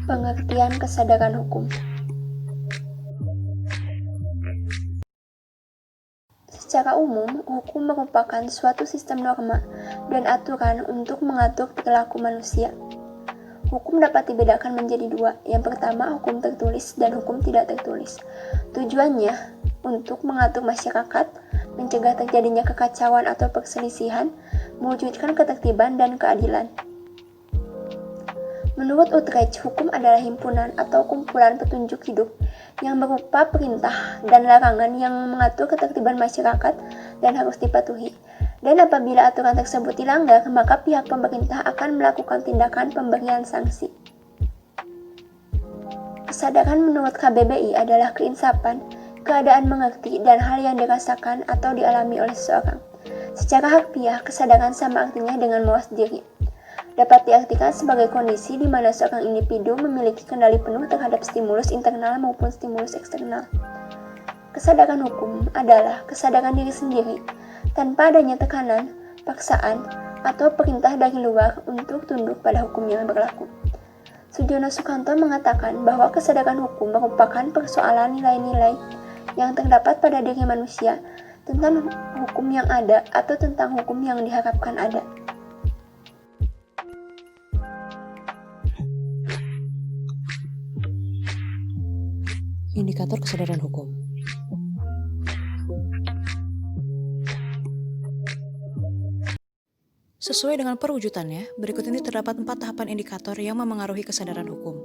Pengertian kesadaran hukum. Secara umum, hukum merupakan suatu sistem norma dan aturan untuk mengatur perilaku manusia. Hukum dapat dibedakan menjadi dua. Yang pertama, hukum tertulis dan hukum tidak tertulis. Tujuannya untuk mengatur masyarakat, mencegah terjadinya kekacauan atau perselisihan, mewujudkan ketertiban dan keadilan. Menurut Utrecht, hukum adalah himpunan atau kumpulan petunjuk hidup yang berupa perintah dan larangan yang mengatur ketertiban masyarakat dan harus dipatuhi. Dan apabila aturan tersebut dilanggar, maka pihak pemerintah akan melakukan tindakan pemberian sanksi. Kesadaran menurut KBBI adalah keinsapan, keadaan mengerti, dan hal yang dirasakan atau dialami oleh seseorang. Secara harfiah, kesadaran sama artinya dengan mawas diri. Dapat diartikan sebagai kondisi di mana seorang individu memiliki kendali penuh terhadap stimulus internal maupun stimulus eksternal. Kesadaran hukum adalah kesadaran diri sendiri, tanpa adanya tekanan, paksaan, atau perintah dari luar untuk tunduk pada hukum yang berlaku. Sudiono Sukanto mengatakan bahwa kesadaran hukum merupakan persoalan nilai-nilai yang terdapat pada diri manusia tentang hukum yang ada atau tentang hukum yang diharapkan ada. Indikator kesadaran hukum. Sesuai dengan perwujudannya, berikut ini terdapat 4 tahapan indikator yang memengaruhi kesadaran hukum.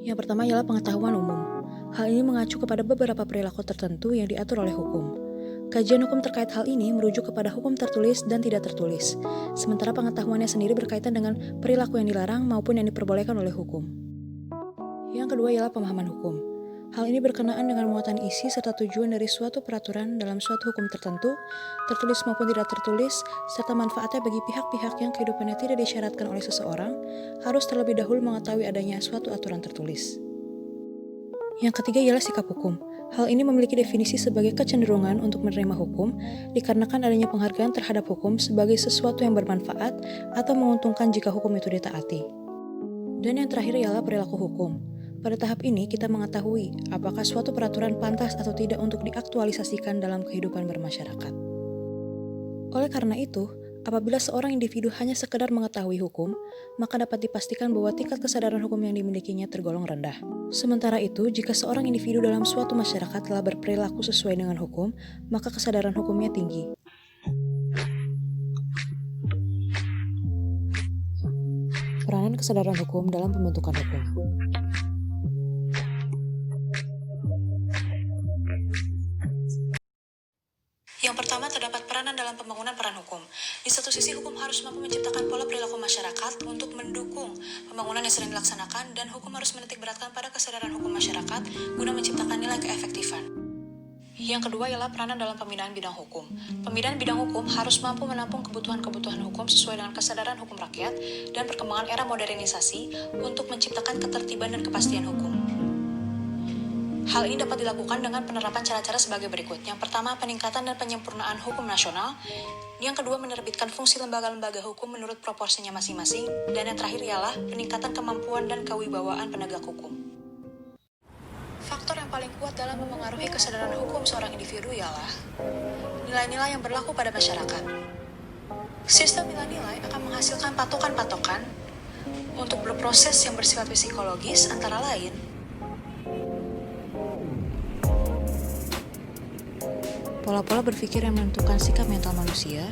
Yang pertama ialah pengetahuan umum. Hal ini mengacu kepada beberapa perilaku tertentu yang diatur oleh hukum. Kajian hukum terkait hal ini merujuk kepada hukum tertulis dan tidak tertulis, sementara pengetahuannya sendiri berkaitan dengan perilaku yang dilarang maupun yang diperbolehkan oleh hukum. Yang kedua ialah pemahaman hukum. Hal ini berkenaan dengan muatan isi serta tujuan dari suatu peraturan dalam suatu hukum tertentu, tertulis maupun tidak tertulis, serta manfaatnya bagi pihak-pihak yang kehidupannya tidak disyaratkan oleh seseorang, harus terlebih dahulu mengetahui adanya suatu aturan tertulis. Yang ketiga ialah sikap hukum. Hal ini memiliki definisi sebagai kecenderungan untuk menerima hukum, dikarenakan adanya penghargaan terhadap hukum sebagai sesuatu yang bermanfaat atau menguntungkan jika hukum itu ditaati. Dan yang terakhir ialah perilaku hukum. Pada tahap ini, kita mengetahui apakah suatu peraturan pantas atau tidak untuk diaktualisasikan dalam kehidupan bermasyarakat. Oleh karena itu, apabila seorang individu hanya sekedar mengetahui hukum, maka dapat dipastikan bahwa tingkat kesadaran hukum yang dimilikinya tergolong rendah. Sementara itu, jika seorang individu dalam suatu masyarakat telah berperilaku sesuai dengan hukum, maka kesadaran hukumnya tinggi. Peranan kesadaran hukum dalam pembentukan hukum. Yang pertama, terdapat peranan dalam pembangunan peran hukum. Di satu sisi, hukum harus mampu menciptakan pola perilaku masyarakat untuk mendukung pembangunan yang sedang dilaksanakan, dan hukum harus menitik beratkan pada kesadaran hukum masyarakat guna menciptakan nilai keefektifan. Yang kedua ialah peranan dalam pembinaan bidang hukum. Pembinaan bidang hukum harus mampu menampung kebutuhan-kebutuhan hukum sesuai dengan kesadaran hukum rakyat dan perkembangan era modernisasi untuk menciptakan ketertiban dan kepastian hukum. Hal ini dapat dilakukan dengan penerapan cara-cara sebagai berikut. Yang pertama, peningkatan dan penyempurnaan hukum nasional. Yang kedua, menerbitkan fungsi lembaga-lembaga hukum menurut proporsinya masing-masing. Dan yang terakhir ialah peningkatan kemampuan dan kewibawaan penegak hukum. Faktor yang paling kuat dalam memengaruhi kesadaran hukum seorang individu ialah nilai-nilai yang berlaku pada masyarakat. Sistem nilai-nilai akan menghasilkan patokan-patokan untuk berproses yang bersifat psikologis, antara lain pola-pola berpikir yang menentukan sikap mental manusia.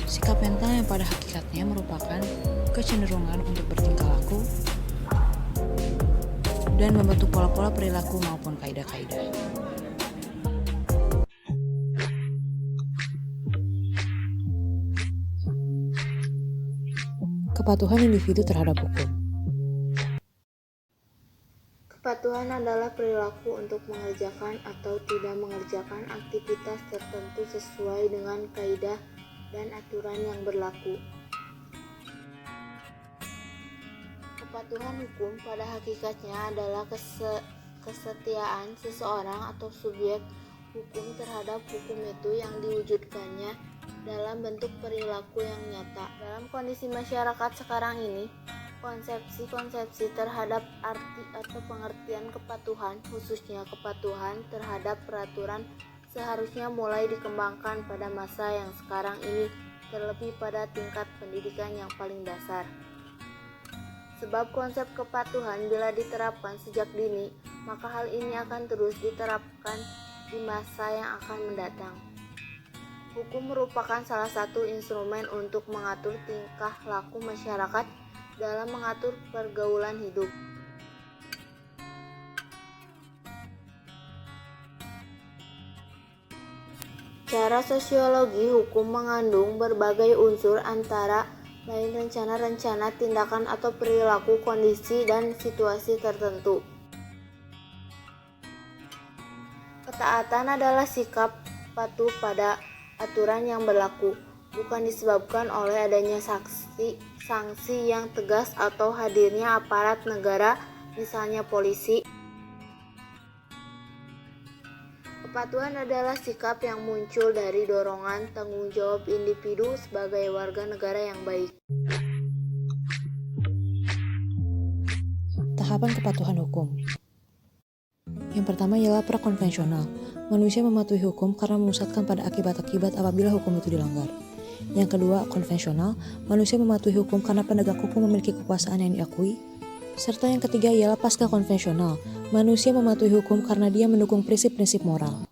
Sikap mental yang pada hakikatnya merupakan kecenderungan untuk bertingkah laku dan membentuk pola-pola perilaku maupun kaidah-kaidah. Kepatuhan individu terhadap hukum. Kepatuhan adalah perilaku untuk mengerjakan atau tidak mengerjakan aktivitas tertentu sesuai dengan kaidah dan aturan yang berlaku. Kepatuhan hukum pada hakikatnya adalah kesetiaan seseorang atau subjek hukum terhadap hukum itu yang diwujudkannya dalam bentuk perilaku yang nyata. Dalam kondisi masyarakat sekarang ini, Konsepsi-konsepsi terhadap arti atau pengertian kepatuhan, khususnya kepatuhan terhadap peraturan, seharusnya mulai dikembangkan pada masa yang sekarang ini, terlebih pada tingkat pendidikan yang paling dasar. Sebab konsep kepatuhan bila diterapkan sejak dini, maka hal ini akan terus diterapkan di masa yang akan mendatang. Hukum merupakan salah satu instrumen untuk mengatur tingkah laku masyarakat dalam mengatur pergaulan hidup. Secara sosiologi, hukum mengandung berbagai unsur antara lain rencana-rencana tindakan atau perilaku kondisi dan situasi tertentu. Ketaatan adalah sikap patuh pada aturan yang berlaku, bukan disebabkan oleh adanya sanksi yang tegas atau hadirnya aparat negara, misalnya polisi. Kepatuhan adalah sikap yang muncul dari dorongan tanggung jawab individu sebagai warga negara yang baik. Tahapan kepatuhan hukum. Yang pertama ialah prakonvensional. Manusia mematuhi hukum karena memusatkan pada akibat-akibat apabila hukum itu dilanggar. Yang kedua, konvensional. Manusia mematuhi hukum karena penegak hukum memiliki kekuasaan yang diakui. Serta yang ketiga ialah pasca konvensional. Manusia mematuhi hukum karena dia mendukung prinsip-prinsip moral.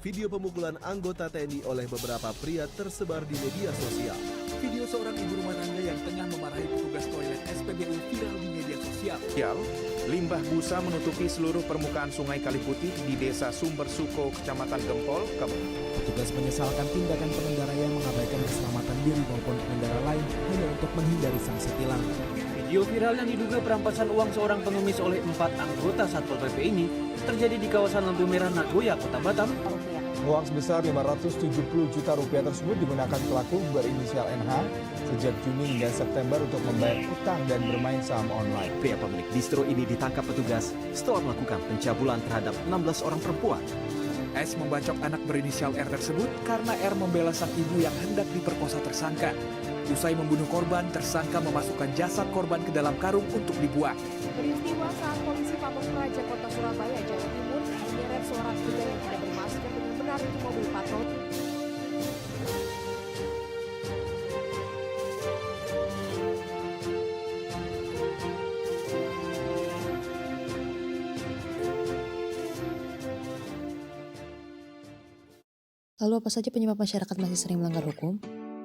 Video pemukulan anggota TNI oleh beberapa pria tersebar di media sosial. Video seorang ibu rumah tangga yang tengah memarahi petugas toilet SPBU viral di media sosial. Limbah busa menutupi seluruh permukaan Sungai Kaliputih di Desa Sumber Suko, Kecamatan Gempol, Kabupaten. Petugas menyesalkan tindakan pengendara yang mengabaikan keselamatan diri maupun pengendara lain hanya untuk menghindari sanksi tilang. Video viral yang diduga perampasan uang seorang pengemis oleh 4 anggota Satpol PP ini terjadi di kawasan Lampu Merah, Nagoya, Kota Batam. Uang sebesar 570 juta rupiah tersebut digunakan pelaku berinisial NH sejak Juni hingga September untuk membayar utang dan bermain saham online. Pria pemilik distro ini ditangkap petugas setelah melakukan pencabulan terhadap 16 orang perempuan. S membacok anak berinisial R tersebut karena R membela sang ibu yang hendak diperkosa tersangka. Usai membunuh korban, tersangka memasukkan jasad korban ke dalam karung untuk dibuang. Peristiwa saat polisi Pamong Praja Kota Surabaya, Jawa Timur menyeret seorang pria yang tidak bermasker dengan menarik mobil patroli. Lalu apa saja penyebab masyarakat masih sering melanggar hukum?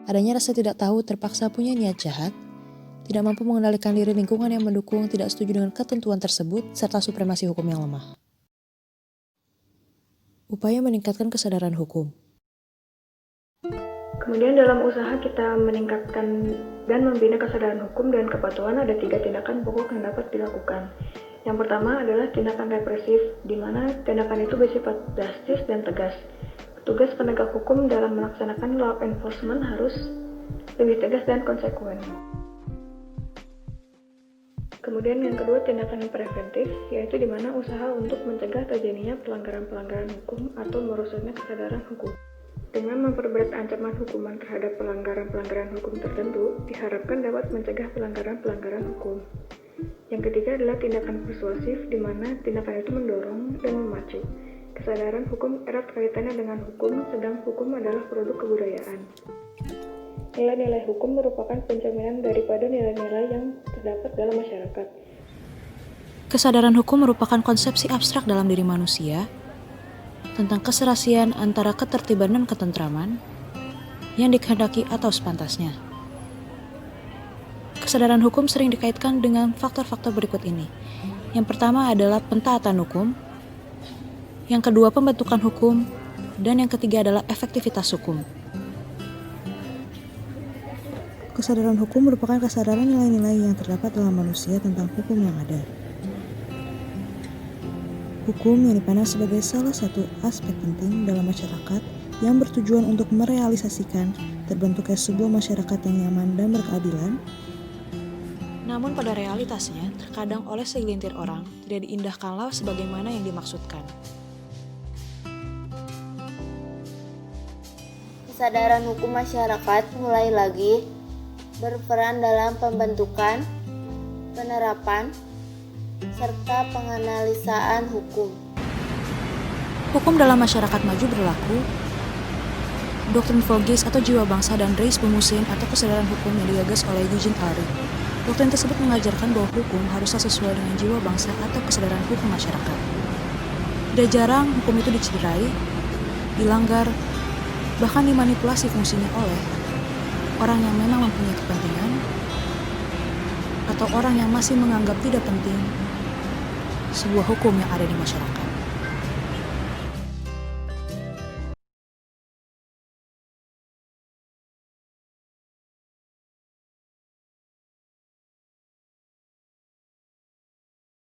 Adanya rasa tidak tahu, terpaksa punya niat jahat, tidak mampu mengendalikan diri, lingkungan yang mendukung, tidak setuju dengan ketentuan tersebut, serta supremasi hukum yang lemah. Upaya meningkatkan kesadaran hukum. Kemudian dalam usaha kita meningkatkan dan membina kesadaran hukum dan kepatuhan, ada 3 tindakan pokok yang dapat dilakukan. Yang pertama adalah tindakan represif, di mana tindakan itu bersifat drastis dan tegas. Tugas penegak hukum dalam melaksanakan law enforcement harus lebih tegas dan konsekuen. Kemudian yang kedua, tindakan preventif, yaitu di mana usaha untuk mencegah terjadinya pelanggaran-pelanggaran hukum atau merusaknya kesadaran hukum. Dengan memperberat ancaman hukuman terhadap pelanggaran-pelanggaran hukum tertentu, diharapkan dapat mencegah pelanggaran-pelanggaran hukum. Yang ketiga adalah tindakan persuasif, di mana tindakan itu mendorong dan memacu. Kesadaran hukum erat kaitannya dengan hukum, sedang hukum adalah produk kebudayaan. Nilai-nilai hukum merupakan pencerminan daripada nilai-nilai yang terdapat dalam masyarakat. Kesadaran hukum merupakan konsepsi abstrak dalam diri manusia tentang keserasian antara ketertiban dan ketentraman yang dikehendaki atau sepantasnya. Kesadaran hukum sering dikaitkan dengan faktor-faktor berikut ini. Yang pertama adalah pentaatan hukum, yang kedua pembentukan hukum, dan yang ketiga adalah efektivitas hukum. Kesadaran hukum merupakan kesadaran nilai-nilai yang terdapat dalam manusia tentang hukum yang ada. Hukum yang dipandang sebagai salah satu aspek penting dalam masyarakat yang bertujuan untuk merealisasikan terbentuknya sebuah masyarakat yang nyaman dan berkeadilan, Namun pada realitasnya, terkadang oleh segelintir orang tidak diindahkanlah sebagaimana yang dimaksudkan. Kesadaran hukum masyarakat mulai lagi berperan dalam pembentukan, penerapan, serta penganalisaan hukum. Hukum dalam masyarakat maju berlaku. Doktrin Vogis atau jiwa bangsa dan Reis Bumusin atau kesadaran hukum yang digagas oleh Eugene Ari. Doktrin tersebut mengajarkan bahwa hukum haruslah sesuai dengan jiwa bangsa atau kesadaran hukum masyarakat. Tidak jarang hukum itu dicederai, dilanggar, bahkan dimanipulasi fungsinya oleh orang yang memang mempunyai kepentingan atau orang yang masih menganggap tidak penting sebuah hukum yang ada di masyarakat.